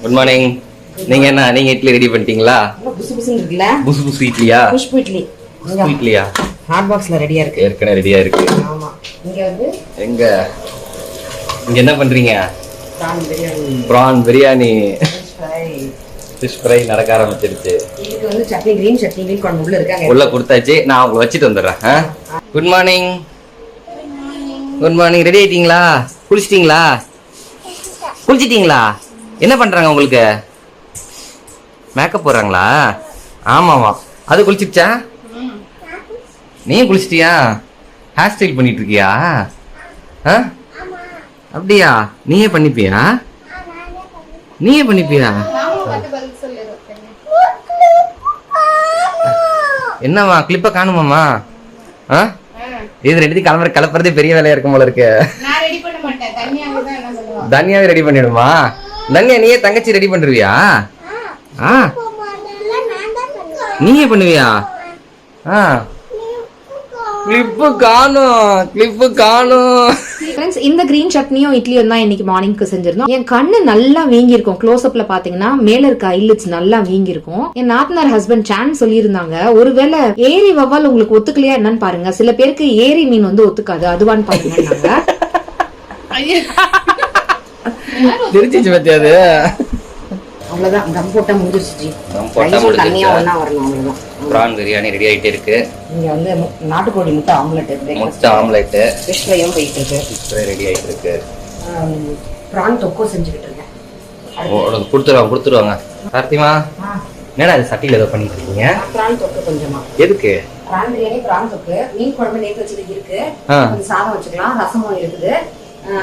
Good morning. நீங்க என்ன idli ready பண்ணிட்டீங்களா? புசு புசுன்னு இருக்குல்ல? புசு புசு இட்லியா? புஷ்பு இட்லி. புஷ்பு இட்லியா? ஹாட் பாக்ஸ்ல ரெடியா இருக்கு. ஏற்கனவே ரெடியா இருக்கு. ஆமா. இங்க வந்து இங்க என்ன பண்றீங்க? பிரான் பிரியாணி. ஃபிஷ் ஃப்ரை நடக்க ஆரம்பிச்சிருச்சு. இதுக்கு வந்து சட்னி கிரீன் சட்னி மீன் குழம்பு உள்ள இருக்காங்க. உள்ள கொடுத்தாச்சு. நான் உங்களுக்கு வச்சிட்டு வந்துடுறேன். Good morning. Good morning. Ready ஆயிட்டீங்களா? குளிச்சிட்டீங்களா? குளிச்சிட்டீங்களா? என்ன பண்றாங்க உங்களுக்கு? மேக்கப் போடுறாங்களா? ஆமாவா? அது குளிச்சிச்சா? நீ குளிச்சிட்டியா? ஹேர் ஸ்டைல் பண்ணிட்டு இருக்கியா? அப்படியா? நீயே பண்ணிப்பியா? என்னம்மா கிளிப்ப காணுமாமா? இது ரெடி கலப்புறதே பெரிய வேலையா இருக்கும் போல இருக்கு. தனியாவே ரெடி பண்ணிடுமா? தனியா நீயே தங்கச்சி ரெடி பண்றியா? நீயே பண்ணுவியா? இந்த கிரீன் சட்னியும் இட்லியும் தான் இன்னைக்கு மார்னிங்க்கு செஞ்சிருந்தோம். என் கண்ணு நல்லா வீங்கி இருக்கும். க்ளோஸ்அப்ல பாத்தீங்கன்னா மேல இருக்க ஐலிட்ஸ் நல்லா வீங்கி இருக்கும். என் நாத்தனார் ஹஸ்பண்ட் சான் சொல்லியிருந்தாங்க, ஒருவேளை ஏரி வவ்வால் உங்களுக்கு ஒத்துக்கலையா என்னன்னு பாருங்க. சில பேருக்கு ஏரி மீன் வந்து ஒத்துக்காது, அதுவான்னு பாருங்க. திருச்சி பத்தியாது. அவ்வளவுதான், தம் போட்டா முடிஞ்சிருச்சு. தண்ணியா ஒண்ணா வரணும். அவ்வளவுதான். பிரான் பிரியாணி ரெடி ஆயிட்டே இருக்கு. இங்க வந்து நாட்டுக்கோழி முட்டை ஆம்லெட், முட்டை ஆம்லெட், ஃபிஷ் ஃப்ரையும் போயிட்டு இருக்கு. ஃபிஷ் ஃப்ரை ரெடி ஆயிட்டு இருக்கு. பிரான் தொக்கு செஞ்சுக்கிட்டு இருக்கேன். கொடுத்துருவாங்க. கார்த்திமா, என்னடா இது சட்டியில ஏதோ பண்ணிட்டு இருக்கீங்க? பிரான் தொக்கு கொஞ்சமா. எதுக்கு? பிரான் பிரியாணி, பிரான் தொக்கு, மீன் குழம்பு நேத்து வச்சது இருக்கு. கொஞ்சம் சாதம் வச்சுக்கலாம், ரசமும் இருக்குது.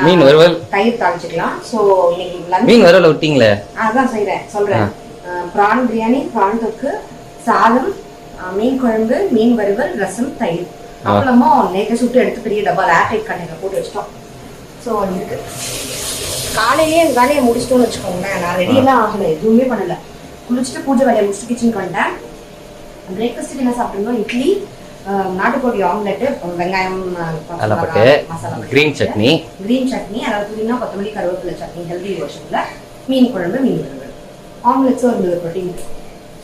மீன் வறுவல், தயிர் தாளிச்சுக்கலாம். சோ இன்னைக்கு மீன் வறுவல் விட்டீங்களே, அதான் சொல்றேன். பிரான் பிரியாணி, பிரான் தொக்கு, சாதம், மீன் குழம்பு, மீன் வறுவல், ரசம், தயிர். அப்புறமா நேற்று சுட்டு எடுத்து பெரிய டப்பா ஏர்டைட் கண்டெய்னர் போட்டு வச்சிட்டோம். ஸோ இருக்கு. காலையிலேயே வேலையை முடிச்சிட்டோம்னு வச்சுக்கோங்களேன். நான் ரெடியெல்லாம் ஆகலை, எதுவுமே பண்ணல. குளிச்சுட்டு பூஜை வேலையை முடிச்சுட்டு கிச்சனுக்கு வந்துட்டேன். பிரேக்ஃபாஸ்ட்டுக்கு என்ன சாப்பிட்டோம்னா இட்லி, நாட்டுக்கோழி ஆம்லெட், வெங்காயம் மசாலா, கிரீன் சட்னி, அதாவது புதினா கொத்தமல்லி கருவேப்பிலை சட்னி, ஹெல்தி வெர்ஷன்ல, மீன் குழம்பு, மீன் வறுவல், ஆம்லெட்ஸும் இருந்தது ப்ரோட்டீன்.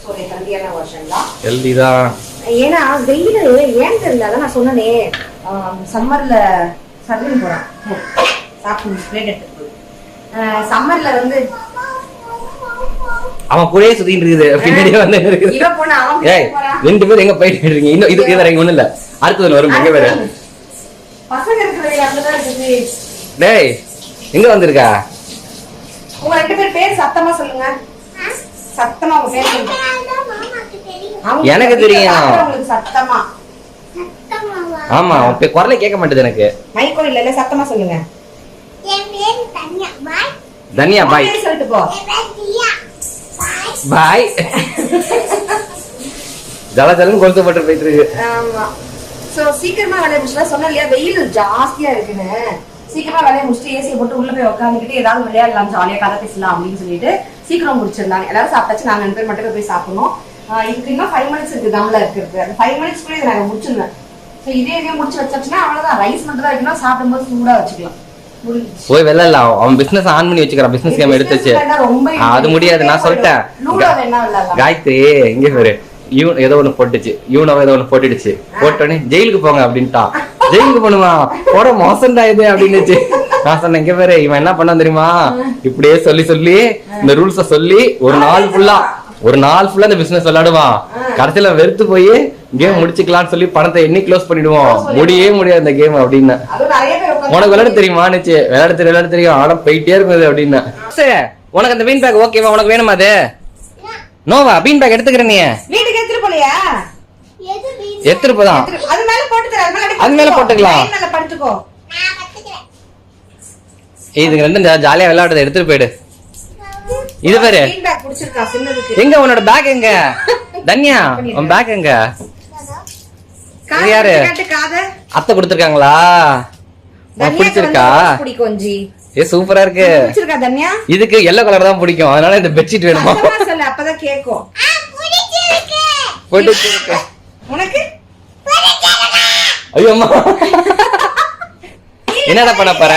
ஸோ ஹெல்தியான வெர்ஷன் தான். ஹெல்தி தான். ஏன்னா வெயில் ஏன் தெரியல. அதான் நான் சொன்னனே, சம்மர்ல சர்வீன் போறான் சாப்பிட்டு பிளேட் எடுத்து. சம்மர்ல வந்து அவன் கூடயே சுத்திட்டு இருக்குது, பின்னாடியே வந்து இருக்குது. இவ போனா அவன் போறான். ரெண்டு பேரும் எங்க போயிட்டு இருக்கீங்க? இன்னும் இது வேற ஒண்ணு இல்ல, அடுத்து வரும். எங்க வேற பசங்க இருக்கிறது அங்கதான் இருக்குது. டேய் எங்க வந்திருக்கா? உங்க ரெண்டு பேர் பேர் சத்தமா சொல்லுங்க. சத்தமா உங்க பேர் சொல்லுங்க. எனக்கு தெரியும். உங்களுக்கு சத்தமா. ஆமா, உங்க குரலே கேட்க மாட்டேது எனக்கு. மைக்கோ இல்ல, சத்தமா சொல்லுங்க. என் பேர் தன்யா. பாய். தன்யா பாய் சொல்லிட்டு போ. பாய். ஜலஜலன்னு கொளுத்து போட்டு போயிட்டு இருக்கு. ஆமா. சோ சீக்கிரமா வேலைய முடிச்சா சொன்னா இல்லையா, வெயில் ஜாஸ்தியா இருக்குன்னு. சீக்கிரமா வேலையை முடிச்சுட்டு ஏசியை போட்டு உள்ள போய் உட்காந்துக்கிட்டு ஏதாவது விளையாடலாம், ஜாலியா கதை பேசலாம் அப்படின்னு சொல்லிட்டு சீக்கிரம் முடிச்சிருந்தாங்க. எல்லாரும் சாப்பிட்டாச்சு. நாங்க 2 பேர் மட்டும் போய் சாப்பிடணும். இதுக்கு இன்னும் 5 மினிட்ஸ் இருக்கு தம்ல இருக்கிறது. அந்த 5 மினிட்ஸ் கூட நாங்க முடிச்சிருந்தேன். ஸோ இதே முடிச்சு வச்சாச்சுன்னா அவ்வளவுதான். ரைஸ் மட்டும் தான் வைக்கணும், சாப்பிடும்போது சூடா வச்சுக்கலாம். போய் வெள்ளலாம். அவன் பிசினஸ் ஆன் பண்ணி வச்சுக்கிறான். பிசினஸ் கேம் எடுத்து வச்சு அது முடியாது. நான் சொல்லிட்டேன் காயத்ரி, இங்க பேரு ஏதோ ஒண்ணு போட்டுச்சு, யூனோ ஏதோ ஒண்ணு போட்டுடுச்சு. போட்டோடனே ஜெயிலுக்கு போங்க அப்படின்ட்டான். ஜெயிலுக்கு போணுமா? போட மோசம்டா இது அப்படின்னுச்சு. நான் சொன்னேன், இங்க பேரு இவன் என்ன பண்ண தெரியுமா, இப்படியே சொல்லி சொல்லி இந்த ரூல்ஸ சொல்லி ஒரு நாள் ஃபுல்லா இந்த பிசினஸ் விளையாடுவான். கடைசியில வெறுத்து போய் கேம் முடிச்சுக்கலாம்னு சொல்லி பணத்தை எண்ணி க்ளோஸ் பண்ணிடுவோம். முடியாது இந்த கேம் அப்படின்னு. உனக்கு விளையாட தெரியுமானுச்சு. விளையாட தெரியும், ஆனா போயிட்டே இருக்குது அப்படின்னு. சரி, உனக்கு அந்த பீன் பேக் ஓகேவா? உனக்கு வேணுமா அது? நோவா பீன் பேக் எடுத்துக்கிற? நீ வீட்டுக்கு எடுத்துட்டு போலையா? எடுத்துட்டு போதான். அது மேல போட்டுக்கலாம். அது மேல போட்டுக்கலாம். படுத்துக்கோ. இதுக்கு ரெண்டு ஜாலியா விளையாடுறத எடுத்துட்டு போயிடு. இது பேரு எங்க? உன்னோட பேக் எங்க? தன்யா, உன் பேக் எங்க? யாரு? அத்தை கொடுத்திருக்காங்களா? பிடிச்சிருக்கா? ஏ சூப்பரா இருக்கு. இதுக்கு எல்லோ கலர் தான் பிடிக்கும், அதனால இந்த பெட்ஷீட் வேணுமா? அப்பதான் கேக்கும். ஐயோ அம்மா, என்னடா பண்ண போற?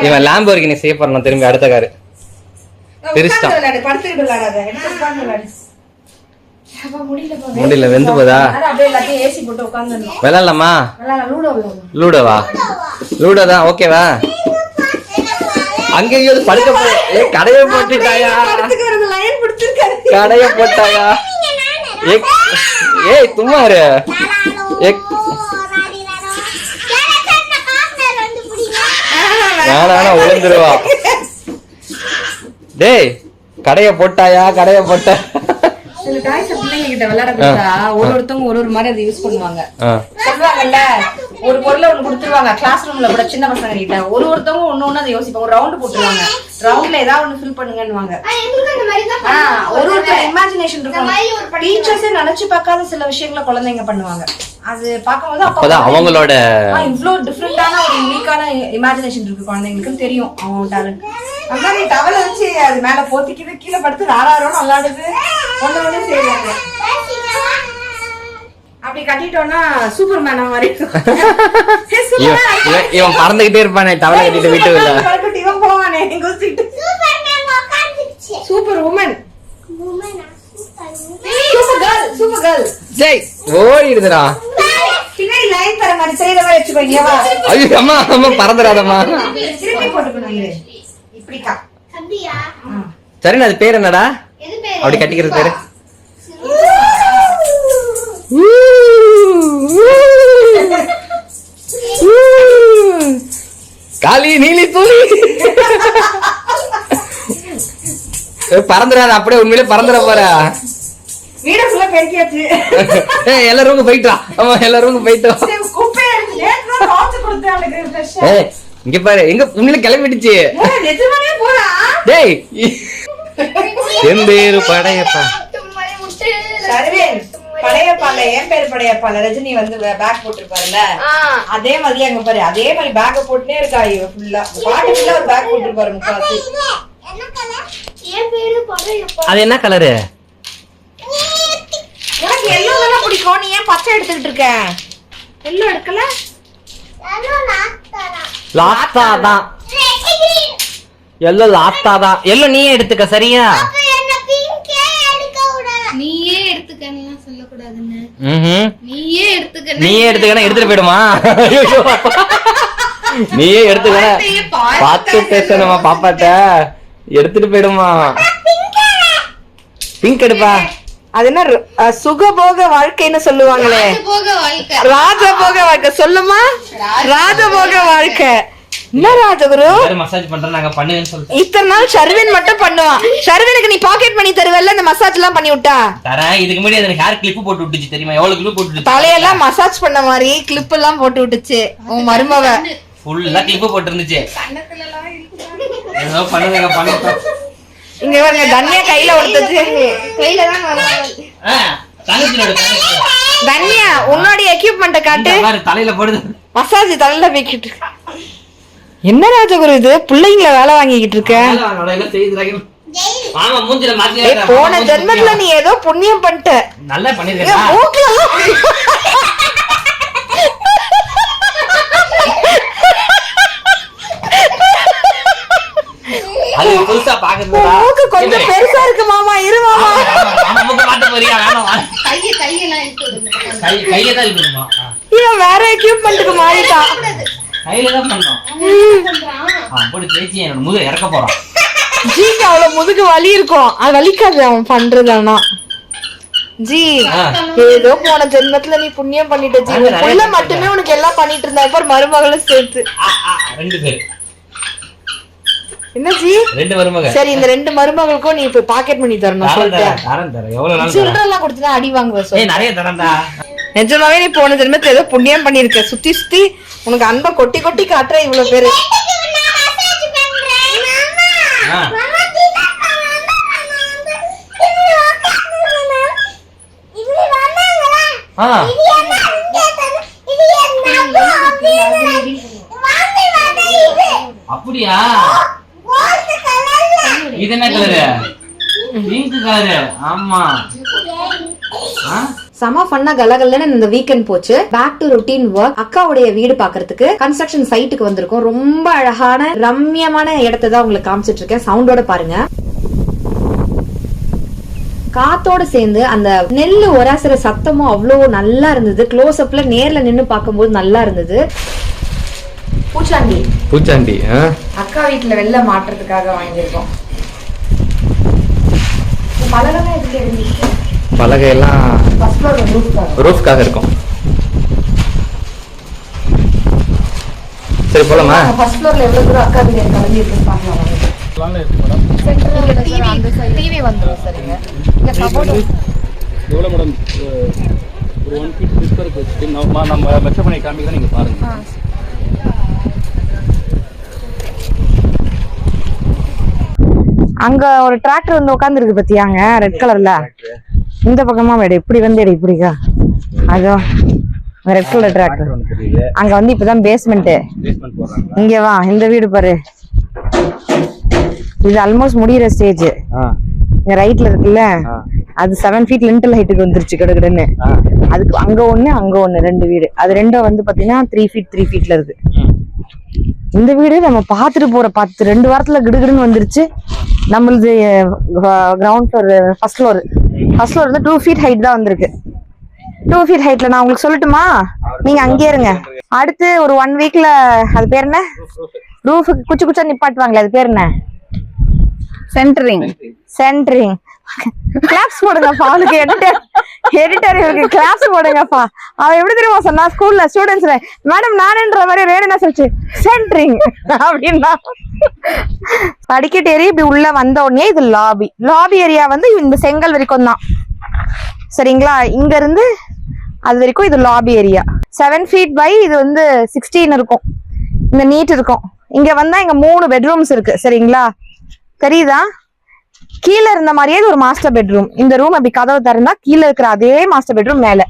இவன் லாம்போர்கினி சேவ் பண்ணணும் திரும்பி அடுத்த காரு பிரிஸ்டா படுத்துக்கிட்டு விளையாடாத எடுத்து உட்கார்ந்து விளையாடு. அப்பா முடியலப்பா. முடியல வெந்து போதா அதான் அப்படியே எல்லாத்தையும் ஏசி போட்டு உட்கார்ந்துடணும். விளையாடலாமா லூடோ விளையாடலாம். லூடோவா லூடோ தான் ஓகேவா அங்கேயோ படுக்க கடையை போட்டுட்டாயா படுத்துக்கிறது லைன் பிடிச்சிருக்காரு. கடையை போட்டாயா ஏய் தும்மாரு வேணா விழுந்துருவா டேய் கடைய போட்டாயா கடைய போட்ட சில டாய்ஸ் பிள்ளைங்க கிட்ட விளையாட கொடுத்தா ஒருத்தவங்க ஒரு மாதிரி அதை யூஸ் பண்ணுவாங்க. சொல்லுவாங்கல்ல ஒரு பொருளை ஒண்ணு கொடுத்துருவாங்க கிளாஸ் ரூம்ல கூட சின்ன பசங்க கிட்ட ஒருத்தவங்க ஒண்ணு அதை யோசிப்பாங்க. ஒரு ரவுண்ட் போட்டுருவாங்க ரவுண்ட்ல ஏதாவது ஒண்ணு ஃபில் பண்ணுங்கன்னுவாங்க. ஒருத்தர் இமேஜினேஷன் இருக்கும். டீச்சர்ஸே நினைச்சு பார்க்காத சில விஷயங்களை குழந்தைங்க பண்ணுவாங்க. அது பார்க்கும்போது அப்பதான் அவங்களோட இவ்வளவு டிஃப்ரெண்டான ஒரு யூனிக்கான இமேஜினேஷன் இருக்கு குழந்தைங்களுக்கு தெரியும் அவங்க டேலண்ட். அம்மா நீ டவல வச்சு அது மேல போத்திக்கிது கீழே படுத்து ராராரோன்னு விளையாடுது ஒண்ணு செய்வாங்க. அப்படி கட்டிட்டோம்னா சூப்பர் மேனா மாதிரி இவன் பறந்துகிட்டே இருப்பானே டவலை கட்டிட்டு வீட்டுல இவன் போவானே super woman super girl Jai ஓடிடுதுடா பின்னாடி லைன் தர மாதிரி செய்யற மாதிரி வச்சுக்கோங்க. ஐயோ அம்மா அம்மா பறந்துடாதம்மா திருப்பி போட்டுக்கணும் இப்படிக்கா. சரி அது பேர் என்னடா அப்படி கட்டிக்கிறது பேரு காளி நீலி தூளி பறந்துடாத அப்படியே உண்மையிலே பறந்துட போற வீட ஃபுல்லா பெருக்கியாச்சு. எல்லாரும் போயிட்டா ஆமா எல்லாரும் போயிட்டோம் இங்க பாரு எங்க உண்மையில கிளம்பிடுச்சு டேய் எந்தேரு படையப்பா படையப்பால என் பேரு படையப்பால ரஜினி வந்து பேக் போட்டிருப்பாருல்ல அதே மாதிரி அங்க பாரு அதே மாதிரி பேக்க போட்டுனே இருக்கா இவ ஃபுல்லா பாட்டு ஃபுல்லா ஒரு பேக் போட்டிருப்பாரு முக்காசி. அது என்ன கலரு எனக்கு எல்லோ தானே பிடிக்கும். நீ ஏன் பச்சை எடுத்துக்கிட்டு இருக்க? எல்லோ எடுக்கல லாஸ்டாதான் எல்லோ லாஸ்டாதான் எல்லோ நீயே எடுத்துக்க சரியா நீயே எடுத்துக்கன்னு சொல்லக்கூடாதுன்னு நீயே எடுத்துக்கணும் எடுத்துட்டு போயிடுமா நீயே எடுத்துக்கணும் பார்த்து பேசணுமா பாப்பாட்ட எடுத்துட்டு போயிடுமா பிங்க் எடுப்பா அது என்ன சுகபோக வாழ்க்கைன்னு சொல்லுவாங்களே ராஜபோக வாழ்க்கை சொல்லுமா ராஜபோக வாழ்க்கை என்ன ராஜகுரு மசாஜ் பண்றேன் நாங்க பண்ணுவேன்னு சொல்லிட்டு இத்தனை நாள் ஷர்வின் மட்டும் பண்ணுவான். ஷர்வினுக்கு நீ பாக்கெட் பண்ணி தருவல்ல இந்த மசாஜ் எல்லாம் பண்ணி விட்டா தரேன். இதுக்கு முன்னாடி எனக்கு ஹேர் கிளிப் போட்டு விட்டுச்சு தெரியுமா எவ்வளவு கிளிப் போட்டு தலையெல்லாம் மசாஜ் பண்ண மாதிரி கிளிப் எல்லாம் போட்டு விட்டுச்சு உன் மருமவ ஃபுல்லா கிளிப் போட்டு இருந்துச்சு ஏதோ பண்ணுங்க பண்ணுங்க இங்க பாருங்க தன்யா கையில ஒடுத்துச்சு தன்யா உன்னோட எக்யூப்மெண்ட்ட காட்டு தலையில போடுது மசாஜ் தலையில வைக்கிட்டு என்ன ராஜகுரு இது பிள்ளைங்களை வேலை வாங்கிக்கிட்டு இருக்க போன ஜென்மத்துல நீ ஏதோ புண்ணியம் பண்ணிட்ட நல்லா பண்ணிருக்க அது புதுசா பாக்குறதுடா மூக்கு கொஞ்சம் பெருசா இருக்கு மாமா இரு மாமா நமக்கு மாட்ட போறியா வேணாம் கையில தான் இருக்கணுமா இவன் வேற எக்யூப்மெண்ட்டுக்கு மாறிட்டான் கையில தான் பண்ணோம் அப்படி பேசி என்னோட முதுகு இறக்க போறான் ஜிக்கு அவ்வளவு முதுகு வலி இருக்கும் அது வலிக்காது அவன் பண்றதானா ஜி ஏதோ போன ஜென்மத்துல நீ புண்ணியம் பண்ணிட்ட ஜி புள்ள மட்டுமே உனக்கு எல்லாம் பண்ணிட்டு இருந்தா அப்புறம் மருமகளும் சேர்த்து ரெண்டு பேரு என்ன ஜி ரெண்டு மருமக சரி இந்த ரெண்டு மருமகளுக்கும் நீ இப்ப பாக்கெட் பண்ணி தரணும் சொல்லிட்டேன் எவ்வளவு நாள் சில்லறெல்லாம் கொடுத்தா அடி வாங்குவ நிறைய தரேன்டா நிஜமாவே நீ போன ஜென்மத்துல ஏதோ புண்ணியம் பண்ணிருக்க சுத்தி சுத்தி உனக்கு அன்பை கொட்டி கொட்டி காட்டுற இவ்வளவு பேரு அப்படியா இது என்ன கலரு பிங்க் கலரு ஆமா செம ஃபன்னா கலகலன்னு இந்த வீக்கெண்ட் போச்சு. Back to routine work. அக்காவுடைய வீடு பாக்குறதுக்கு கன்ஸ்ட்ரக்ஷன் சைட்டுக்கு வந்திருக்கோம். ரொம்ப அழகான ரம்யமான இடத்தை தான் உங்களுக்கு காமிச்சிட்டு இருக்கேன். சவுண்டோட பாருங்க. காத்தோட சேர்ந்து அந்த நெல்லு ஒராசுற சத்தமும் அவ்வளவு நல்லா இருந்தது. க்ளோஸ் அப்ல நேர்ல நின்னு பார்க்கும்போது நல்லா இருந்தது. பூச்சாண்டி அக்கா வீட்டுல வெள்ள மாட்டுறதுக்காக வாங்கியிருக்கோம். பலகையெல்லாம் ரூஃப்காக இருக்கும். சரி போலாமா? ஃபர்ஸ்ட் ஃப்ளோர்ல எவ்வளவு தூரம் அக்கா வீடு கிளம்பி இருக்குன்னு பார்க்கலாம். டிவி வந்துரும். சரிங்க. இந்த கபோர்ட் எவ்வளவு மேடம்? ஒரு 1 feet டிஸ்கருக்கு வச்சுட்டு நம்ம மெஷர் பண்ணி காமிக்கிறத நீங்க பாருங்க. அங்க ஒரு டிராக்டர் வந்து உட்கார்ந்து இருக்கு பத்தியாங்க, ரெட் கலர்ல. இந்த பக்கமா வேட இப்படி வந்து இப்படிக்கா அதோ ரெட் கலர் டிராக்டர். அங்க வந்து இப்பதான் பேஸ்மெண்ட். இங்க வா, இந்த வீடு பாரு. இது ஆல்மோஸ்ட் முடியிற ஸ்டேஜ். இங்க ரைட்ல இருக்குல்ல, அது 7 feet லிண்டல் ஹைட்டுக்கு வந்துருச்சு கிடக்குன்னு. அதுக்கு அங்க ஒண்ணு 2 வீடு. அது ரெண்டும் வந்து பாத்தீங்கன்னா 3 feet 3 feetல இருக்கு. இந்த வீடு நம்ம பாத்துட்டு போற 2 வாரத்துல கிடுகிடுன்னு வந்துருச்சு. நம்மளது கிரவுண்ட் ஃப்ளோர், ஃபர்ஸ்ட் ஃப்ளோர் வந்து 2 feet ஹைட் தான் வந்திருக்கு. 2 feet ஹைட்ல நான் உங்களுக்கு சொல்லட்டுமா? நீங்க அங்கேயே இருங்க. அடுத்து ஒரு 1 weekல அது பேர் என்ன, ரூஃபுக்கு குச்சி குச்சா நிப்பாட்டுவாங்களே, அது பேர் என்ன? சென்டரிங். கிளாப்ஸ் போடுங்கப்பா. அவனுக்கு எடிட்டர் இவருக்கு கிளாப்ஸ் போடுங்கப்பா. அவன் எப்படி தெரியுமா சொன்னா, ஸ்கூல்ல ஸ்டூடெண்ட்ஸ் மேடம் நானுன்ற மாதிரி வேற என்ன சொல்லிச்சு, சென்டரிங் அப்படின்னா. படிக்கட்டு ஏறி இப்படி உள்ள வந்த உடனே இது லாபி ஏரியா வந்து இந்த செங்கல் வரைக்கும் தான். சரிங்களா? இங்க இருந்து அது வரைக்கும் இது லாபி ஏரியா. 7 feet by இது வந்து 16 இருக்கும். இந்த நீட் இருக்கும். இங்க வந்தா இங்க 3 பெட்ரூம்ஸ் இருக்கு. சரிங்களா? தெரியுதா? கீழே இருந்த மாதிரியே ஒரு மாஸ்டர் பெட்ரூம். இந்த ரூம் அப்படி கதவை திறந்தா கீழே இருக்கிற அதே மாஸ்டர் பெட்ரூம் மேல.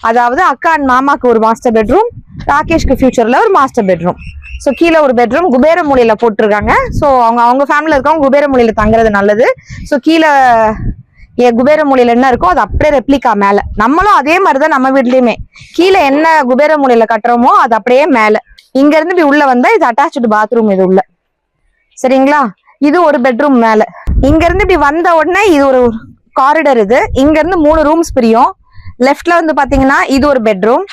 அதாவது அக்கா அண்ட் மாமாக்கு ஒரு மாஸ்டர் பெட்ரூம், ராகேஷ்க்கு ஃபியூச்சர்ல ஒரு மாஸ்டர் பெட்ரூம். ஸோ கீழே ஒரு பெட்ரூம் குபேர மூலையில போட்டிருக்காங்க. ஸோ அவங்க ஃபேமிலியில இருக்கவங்க குபேர மூலையில தங்குறது நல்லது. ஸோ கீழே குபேர மூலையில என்ன இருக்கோ அது அப்படியே ரெப்ளிகா மேல. நம்மளும் அதே மாதிரிதான் நம்ம வீட்லயுமே கீழே என்ன குபேர மூலையில கட்டுறோமோ அது அப்படியே மேல. இங்க இருந்து இப்படி உள்ள வந்தா இது அட்டாச்சு பாத்ரூம் இது உள்ள. சரிங்களா? இது ஒரு பெட்ரூம் மேல. இங்க இருந்து இப்படி வந்த உடனே இது ஒரு காரிடர். இது இங்க இருந்து 3 ரூம்ஸ் பிரியும். லெஃப்ட்ல வந்து பாத்தீங்கன்னா இது ஒரு பெட்ரூம்.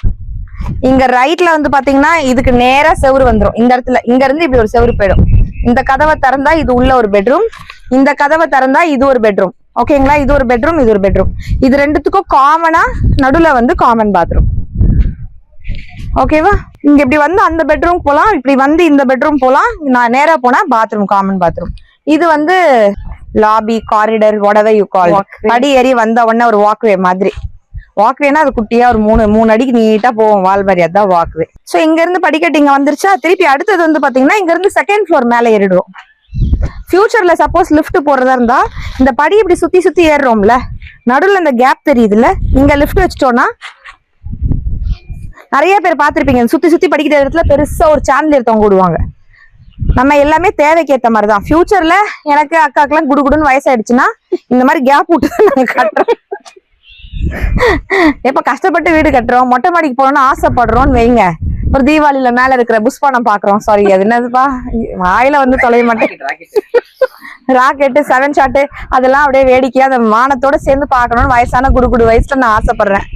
இங்க ரைட்ல வந்து பாத்தீங்கன்னா இதுக்கு நேரா செவுரு வந்துரும். இந்த இடத்துல இங்க இருந்து இப்படி ஒரு செவுரு போயிடும். இந்த கதவை திறந்தா இது உள்ள ஒரு பெட்ரூம். இந்த கதவை திறந்தா இது ஒரு பெட்ரூம். ஓகேங்களா? இது ஒரு பெட்ரூம், இது ஒரு பெட்ரூம். இது ரெண்டுத்துக்கும் காமனா நடுவுல வந்து காமன் பாத்ரூம். ஓகேவா? இங்க இப்படி வந்து அந்த பெட்ரூம் போலாம், இப்படி வந்து இந்த பெட்ரூம் போலாம். நான் நேரா போனா பாத்ரூம், காமன் பாத்ரூம். இது வந்து lobby, corridor, whatever you call. படி ஏறி வந்த உடனே ஒரு வாக்வே மாதிரி. வாக்வேனா அது குட்டியா ஒரு 3 அடிக்கு நீட்டா போவோம், வால் மாதிரி. அதான் வாக்வே. சோ இங்க இருந்து படிக்கட்டு இங்க வந்துருச்சா, திருப்பி அடுத்தது வந்து பாத்தீங்கன்னா இங்க இருந்து 2nd floor மேல ஏறிடுவோம். ஃபியூச்சர்ல சப்போஸ் லிஃப்ட் போறதா இருந்தா இந்த படி இப்படி சுத்தி சுத்தி ஏறுறோம்ல, நடுவுல இந்த கேப் தெரியுதுல்ல, இங்க லிஃப்ட் வச்சுட்டோம்னா நிறைய பேர் பாத்திருப்பீங்க, சுத்தி சுத்தி படிக்கிற இடத்துல பெருசா ஒரு சாண்டிலியர் தொங்க விடுவாங்க. நம்ம எல்லாமே தேவைக்கு ஏத்த மாதிரிதான். ஃபியூச்சர்ல எனக்கு அக்காக்கெல்லாம் குடுகுடுன்னு வயசாயிடுச்சுன்னா இந்த மாதிரி கேப் விட்டு நாங்க கட்டுறோம். எப்ப கஷ்டப்பட்டு வீடு கட்டுறோம், மொட்டை மாடிக்கு போகணும்னு ஆசைப்படுறோம்னு வைங்க, ஒரு தீபாவளியில மேல இருக்கிற புஷ்பானம் பாக்குறோம். சாரி, அது என்னதுப்பா, வாயில வந்து தொலைய மாட்டேன். ராக்கெட்டு, 7 ஷாட்டு அதெல்லாம் அப்படியே வேடிக்கையா அந்த வானத்தோட சேர்ந்து பாக்கணும்னு வயசான குடுகுடு வயசுல நான் ஆசைப்படுறேன்.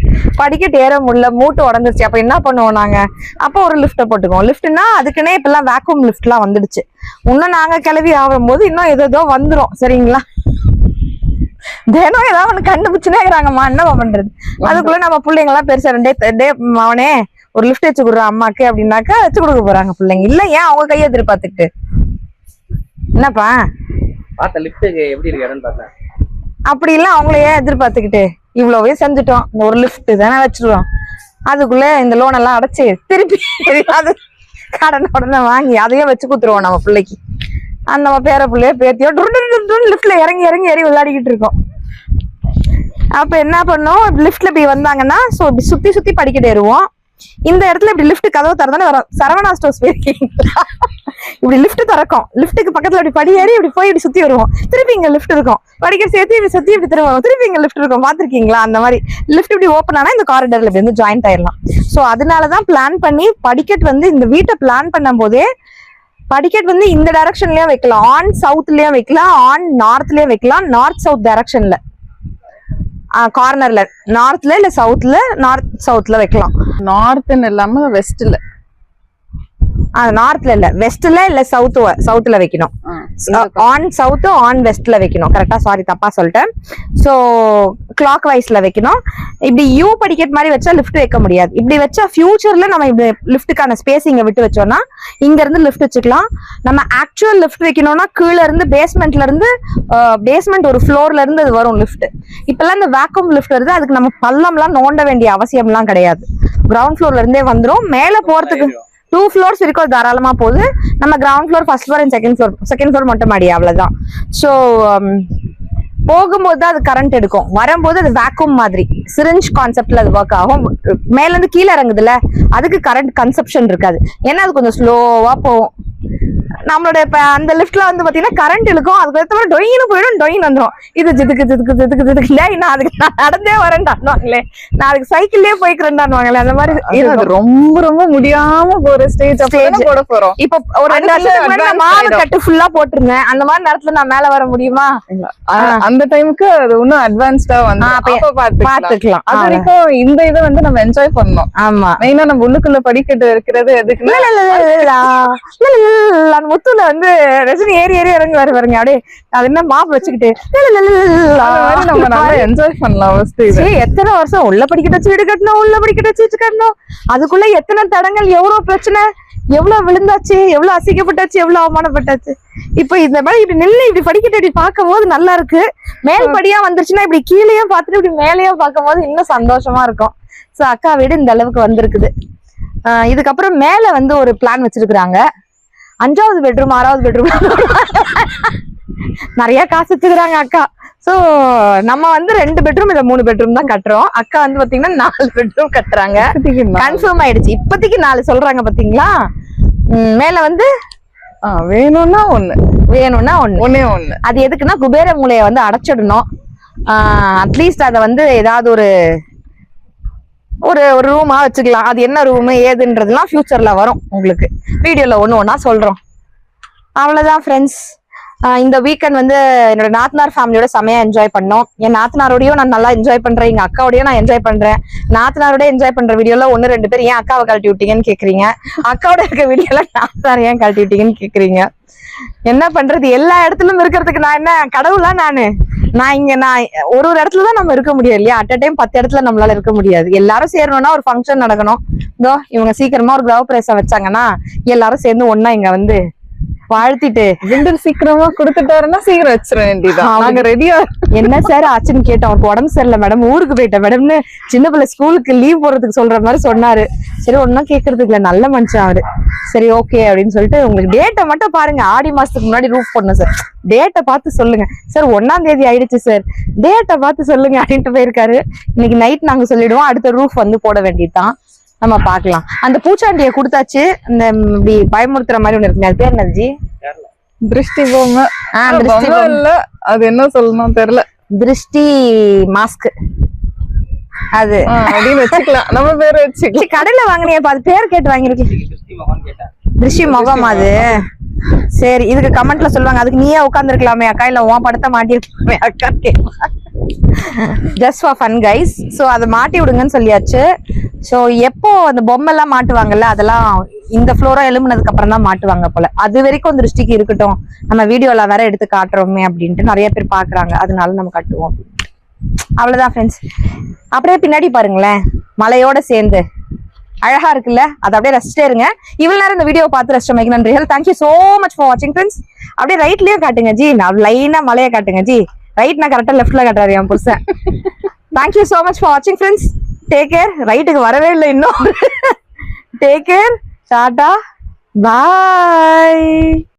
படிக்கட்டு ஏற முடியல, மூட்டு உடஞ்சிருச்சு. அப்ப என்ன பண்ணுவோம் நாங்க? அப்போ ஒரு லிஃப்ட போட்டுக்குவோம். லிஃப்ட்னா அதுக்குன்னே இப்பெல்லாம் வேக்யூம் லிஃப்ட் எல்லாம் வந்துடுச்சு. இன்னும் நாங்க கிளவி ஆகும் போது இன்னும் ஏதோ வந்துரும். சரிங்களா? தினம் ஏதாவது ஒண்ணு கண்டுபிடிச்சுனே இருக்கிறாங்கம்மா, என்ன பண்றது? அதுக்குள்ள நம்ம பிள்ளைங்க எல்லாம் பெருசா டே அவனே ஒரு லிஃப்ட் வச்சு கொடுறான் அம்மாக்கு அப்படின்னாக்கா வச்சு கொடுக்க போறாங்க பிள்ளைங்க. இல்ல ஏன் அவங்க கையை எதிர்பார்த்துக்கிட்டு என்னப்பா அப்படி இல்ல அவங்களையே எதிர்பார்த்துக்கிட்டு இவ்வளவே செஞ்சுட்டோம், இந்த ஒரு லிஃப்ட் தானே வச்சிருவோம், அதுக்குள்ள இந்த லோன் எல்லாம் அடைச்சு திருப்பி அது கடன் உடனே வாங்கி அதையே வச்சு குத்துருவோம் நம்ம பிள்ளைக்கு. அந்த நம்ம பேர பிள்ளைய பேத்தியோ லிஃப்ட்ல இறங்கி ஏறி விளையாடிக்கிட்டு இருக்கோம். அப்ப என்ன பண்ணோம், லிஃப்ட்ல போய் வந்தாங்கன்னா சுத்தி சுத்தி படிக்கட்டு ஏறுவோம். இந்த இடத்துல இப்படி லிஃப்ட் கதவு திறந்தானே வரும். சரவணா ஸ்டோர்ஸ் போயிருக்கீங்களா? இப்படி லிஃப்ட் திறக்கும், லிஃப்ட்டுக்கு பக்கத்துல இப்படி படி ஏறி இப்படி போய் இப்படி சுத்தி வருவோம், திருப்பி இங்க லிஃப்ட் இருக்கும், படிக்க சேர்த்து இப்படி சுத்தி இப்படி திரும்ப வரும், திருப்பி இங்க லிஃப்ட் இருக்கும். பாத்திருக்கீங்களா? அந்த மாதிரி லிஃப்ட் இப்படி ஓப்பன் ஆனா இந்த காரிடர்ல இப்படி வந்து ஜாயிண்ட் ஆயிடலாம். சோ அதனாலதான் பிளான் பண்ணி படிக்கட் வந்து இந்த வீட்டை பிளான் பண்ணும் போதே படிக்கட் வந்து இந்த டைரக்ஷன்லயும் வைக்கலாம், ஆன் சவுத்லயும் வைக்கலாம், ஆன் நார்த்லயும் வைக்கலாம், நார்த் சவுத் டைரக்ஷன்ல கார்னர்ல நார்த்ல இல்ல சவுத்ல, நார்த் சவுத்ல வைக்கலாம். நார்த்னு இல்லாம வெஸ்ட்ல, நார்த்ல இல்ல வெஸ்ட்ல இல்ல சவுத்ல வைக்கணும். ஆன் சவுத் ஆன் வெஸ்ட்ல வைக்கணும். கரெக்டா? சாரி தப்பா சொல்லிட்டேன். சோ கிளாக் வைஸ்ல வைக்கணும். இப்படி யூ படிக்கட் மாதிரி வச்சா லிஃப்ட் வைக்க முடியாது. இப்படி வச்சா ஃபியூச்சர்ல நம்ம இப்படி லிஃப்ட்டுக்கான ஸ்பேஸ் இங்க விட்டு வச்சோம்னா இங்க இருந்து லிஃப்ட் வச்சுக்கலாம். நம்ம ஆக்சுவல் லிஃப்ட் வைக்கணும்னா கீழே இருந்து பேஸ்மெண்ட்ல இருந்து பேஸ்மெண்ட் ஒரு ஃப்ளோர்ல இருந்து அது வரும் லிஃப்ட். இப்பெல்லாம் இந்த வேக்யூம் லிஃப்ட் வருது, அதுக்கு நம்ம பள்ளம்லாம் நோண்ட வேண்டிய அவசியம்லாம் கிடையாது. கிரவுண்ட் ஃப்ளோர்ல இருந்தே வந்துரும். மேல போறதுக்கு 2 floors வரைக்கும் தாராளமா போகுது. நம்ம ground floor, first floor and second floor மட்டும் மாடி, அவ்வளவுதான். ஸோ போகும்போது அது கரண்ட் எடுக்கும், வரும்போது அது வேக்யூம் மாதிரி சிரிஞ்ச் கான்செப்ட்ல அது ஒர்க் ஆகும். மேல இருந்து கீழே இறங்குதுல, அதுக்கு கரண்ட் கன்சப்ஷன் இருக்காது. ஏன்னா அது கொஞ்சம் ஸ்லோவா போகும். நம்மளோட இப்ப அந்த லிஃப்ட்ல வந்து பாத்தீங்கன்னா கரண்ட் இருக்கும், அதுக்கு ஏற்ற மாதிரி டொயின்னு போயிடும், டொயின் வந்துடும். இது ஜிதுக்கு ஜிதுக்கு ஜிதுக்கு ஜிதுக்கு நான் அதுக்கு நான் நடந்தே வரேன்டான்வாங்களே, நான் அதுக்கு சைக்கிள்லயே போய்க்கிறேன்டான்வாங்களே, அந்த மாதிரி அது ரொம்ப ரொம்ப முடியாம போற ஸ்டேஜ் போட போறோம். இப்ப ஒரு 2 வருஷத்துக்கு முன்னாடி நான் மாவு கட்டு ஃபுல்லா போட்டிருந்தேன். அந்த மாதிரி நேரத்துல நான் மேல வர முடியுமா? அந்த டைமுக்கு அது இன்னும் அட்வான்ஸ்டா வந்து பாத்துக்கலாம். அது வரைக்கும் இந்த இதை வந்து நம்ம என்ஜாய் பண்ணணும். ஆமா, மெயினா நம்ம உள்ளுக்குள்ள படிக்கட்டு இருக்கிறது எதுக்கு முத்துல வந்து ரஜினி ஏறி ஏறி இறங்கி வருவாருங்க. அப்படியே அது என்ன மாப்பு வச்சுக்கிட்டு நம்ம நல்லா என்ஜாய் பண்ணலாம். எத்தனை வருஷம் உள்ள படிக்கட்டு வச்சு வீடு கட்டணும், உள்ள படிக்கட்டு வச்சு கட்டணும். அதுக்குள்ள எத்தனை தடங்கள், எவ்வளவு பிரச்சனை, எவ்வளவு விழுந்தாச்சு, எவ்வளவு அசிக்கப்பட்டாச்சு, எவ்வளவு அவமானப்பட்டாச்சு. இப்ப இந்த மாதிரி இப்படி நின்று இப்படி படிக்கட்டு இப்படி பார்க்கும் போது நல்லா இருக்கு. மேல் படியா வந்துருச்சுன்னா இப்படி கீழேயும் பார்த்துட்டு இப்படி மேலேயும் பார்க்கும் போது இன்னும் சந்தோஷமா இருக்கும். சோ அக்கா வீடு இந்த அளவுக்கு வந்திருக்குது. இதுக்கப்புறம் மேல வந்து ஒரு பிளான் வச்சிருக்கிறாங்க. 5வது பெட்ரூம் 6வது பெட்ரூம் நிறைய காசு வச்சுக்கிறாங்க அக்கா. சோ நம்ம வந்து 2 பெட்ரூம் இல்ல 3 பெட்ரூம் தான் கட்டுறோம். அக்கா வந்து பாத்தீங்கன்னா 4 பெட்ரூம் கட்டுறாங்க. கன்ஃபார்ம் ஆயிடுச்சு. இப்போதைக்கு 4 சொல்றாங்க பாத்தீங்களா. மேல வந்து வேணும்னா ஒண்ணே ஒண்ணு. அது எதுக்குன்னா குபேர மூலையை வந்து அடைச்சிடணும். அட்லீஸ்ட் அதை வந்து ஏதாவது ஒரு ரூமா வச்சுக்கலாம். அது என்ன ரூமு ஏதுன்றதுலாம் ஃபியூச்சர்ல வரும். உங்களுக்கு வீடியோல ஒண்ணா சொல்றோம். அவ்வளவுதான் ஃப்ரெண்ட்ஸ். இந்த வீக்கெண்ட் வந்து என்னோட நாத்தனார் ஃபேமிலியோட செமையா என்ஜாய் பண்ணோம். என் நாத்தனாரோடயும் நான் நல்லா என்ஜாய் பண்றேன், எங்க அக்காவோடய நான் என்ஜாய் பண்றேன். நாத்தனாரோட என்ஜாய் பண்ற வீடியோல 1-2 பேர் ஏன் அக்காவை கழட்டி விட்டீங்கன்னு கேக்குறீங்க, அக்காவோட இருக்க வீடியோல நாத்தனார் ஏன் கழட்டி விட்டீங்கன்னு கேக்குறீங்க. என்ன பண்றது, எல்லா இடத்துலயும் இருக்கிறதுக்கு நான் என்ன கடவுளா? நான் இங்க ஒரு இடத்துலதான் நம்ம இருக்க முடியும் இல்லையா? அட் அ டைம் 10 இடத்துல நம்மளால இருக்க முடியாது. எல்லாரும் சேரணும்னா ஒரு ஃபங்க்ஷன் நடக்கணும். இதோ இவங்க சீக்கிரமா ஒரு கிரக பிரவேசம் வச்சாங்கன்னா எல்லாரும் சேர்ந்து ஒன்னா இங்க வந்து வாழ்த்திட்டு சீக்கிரமா கொடுத்துட்டாருன்னா சீக்கிரம் வச்சிட வேண்டியதான். நாங்க ரெடியா. என்ன சார் ஆச்சுன்னு கேட்டோம். அவருக்கு உடம்பு சரியில்லை மேடம், ஊருக்கு போயிட்டேன் மேடம்னு சின்ன பிள்ளை ஸ்கூலுக்கு லீவ் போறதுக்கு சொல்ற மாதிரி சொன்னாரு. சரி ஒன்னும் கேட்கறதுக்கு இல்ல, நல்ல மனுஷன் அவரு. சரி ஓகே அப்படின்னு சொல்லிட்டு உங்களுக்கு டேட்டை மட்டும் பாருங்க, ஆடி மாசத்துக்கு முன்னாடி ரூஃப் பண்ணணும் சார், டேட்டை பார்த்து சொல்லுங்க சார். 1ஆம் தேதி ஆயிடுச்சு சார், டேட்டை பார்த்து சொல்லுங்க அப்படின்ட்டு போயிருக்காரு. இன்னைக்கு நைட் நாங்க சொல்லிடுவோம், அடுத்த ரூஃப் வந்து போட வேண்டியதுதான். நம்ம பாக்கலாம். அந்த பூச்சாண்டியை கொடுத்தாச்சு. இந்த இப்படி பயமுறுத்துற மாதிரி ஒண்ணு இருக்குங்க, அது பேர் என்னது? திருஷ்டி பொம்மை. இல்ல அது என்ன சொல்லணும் தெரியல. திருஷ்டி மாஸ்க் அது அப்படின்னு வச்சுக்கலாம். நம்ம பேர் வச்சுக்கலாம். கடையில வாங்கினியா? அது பேர் கேட்டு வாங்கிருக்கேன். திருஷ்டி முகம் அது. சரி, இதுக்கு கமெண்ட்ல சொல்லுவாங்க, அதுக்கு நீயே உட்கார்ந்து இருக்கலாமே அக்கா, இல்ல உன் படத்தை மாட்டிருக்கலாமே அக்கா. Just for fun guys. So அதை மாட்டி விடுங்கன்னு சொல்லியாச்சு. ஸோ எப்போ அந்த பொம்மை எல்லாம் மாட்டுவாங்கல்ல, அதெல்லாம் இந்த ஃப்ளோரா எழும்புனதுக்கு அப்புறம் தான் மாட்டுவாங்க போல. அது வரைக்கும் திருஷ்டிக்கு இருக்கட்டும், நம்ம வீடியோல வேற எடுத்து காட்டுறோமே அப்படின்ட்டு நிறைய பேர் பாக்குறாங்க, அதனால நம்ம கட்டுவோம். அவ்வளவுதான் ஃப்ரெண்ட்ஸ். அப்படியே பின்னாடி பாருங்களேன், மலையோட சேர்ந்து அழகா இருக்குல்ல, அதை அப்படியே ரசிச்சிட்டே இருங்க. இவ்வளவு நேரம் இந்த வீடியோ பார்த்து ரசிச்சமைக்கு நன்றிகள். தேங்க்யூ சோ மச் ஃபார் வாட்சிங் ஃப்ரெண்ட்ஸ். அப்படியே ரைட்லயும் காட்டுங்க ஜி, நான் லைனா மலையை காட்டுங்க ஜி. ரைட் நான் கரெக்டா லெஃப்ட்ல காட்டுறாரு என் புருஷன். தேங்க்யூ சோ மச் ஃபார் வாட்சிங் ஃப்ரெண்ட்ஸ். Take care. ரைட்டுக்கு வரவே இல்லை இன்னும். Take care. டாடா பாய்.